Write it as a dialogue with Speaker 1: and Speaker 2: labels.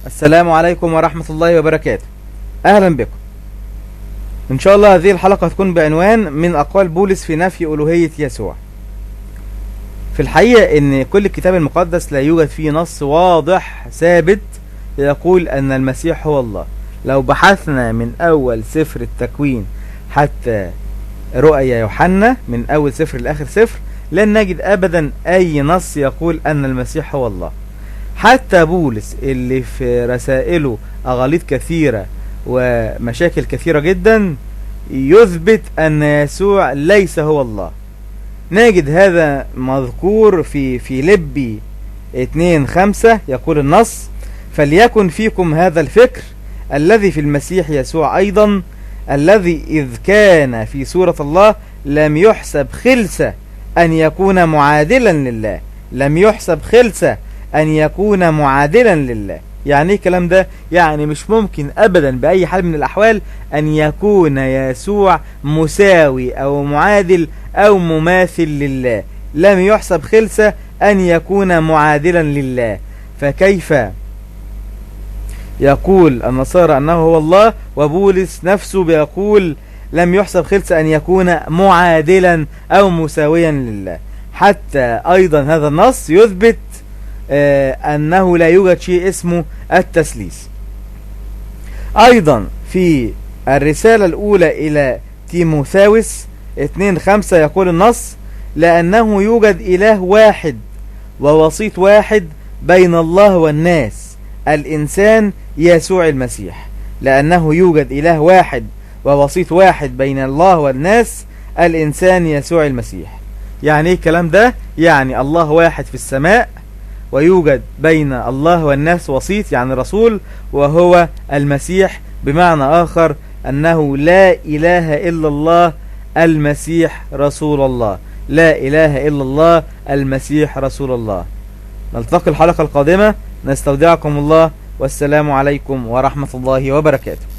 Speaker 1: السلام عليكم ورحمة الله وبركاته. أهلا بكم. إن شاء الله هذه الحلقة تكون بعنوان من أقوال بولس في نفي ألوهية يسوع. في الحقيقة إن كل الكتاب المقدس لا يوجد فيه نص واضح ثابت يقول أن المسيح هو الله. لو بحثنا من أول سفر التكوين حتى رؤيا يوحنا، من أول سفر لآخر سفر، لن نجد أبدا أي نص يقول أن المسيح هو الله. حتى بولس اللي في رسائله أغاليط كثيرة ومشاكل كثيرة جدا يثبت أن يسوع ليس هو الله. نجد هذا مذكور في فيليبي 2:5، يقول النص: فليكن فيكم هذا الفكر الذي في المسيح يسوع أيضا، الذي إذ كان في صورة الله لم يحسب خلسة أن يكون معادلا لله. لم يحسب خلسة أن يكون معادلا لله. يعني ايه الكلام ده؟ يعني مش ممكن أبدا بأي حال من الأحوال أن يكون يسوع مساوي أو معادل أو مماثل لله. لم يحسب خلسة أن يكون معادلا لله. فكيف يقول النصارى أنه هو الله وبولس نفسه بيقول لم يحسب خلسة أن يكون معادلا أو مساويا لله؟ حتى أيضا هذا النص يثبت أنه لا يوجد شيء اسمه التثليث. أيضا في الرسالة الأولى إلى تيموثاوس 2:5 يقول النص: لأنه يوجد إله واحد ووسيط واحد بين الله والناس، الإنسان يسوع المسيح. لأنه يوجد إله واحد ووسيط واحد بين الله والناس، الإنسان يسوع المسيح. يعني ايه الكلام ده؟ يعني الله واحد في السماء، ويوجد بين الله والناس وسيط يعني رسول، وهو المسيح. بمعنى آخر أنه لا إله إلا الله، المسيح رسول الله. لا إله إلا الله، المسيح رسول الله. نلتقي الحلقة القادمة. نستودعكم الله، والسلام عليكم ورحمة الله وبركاته.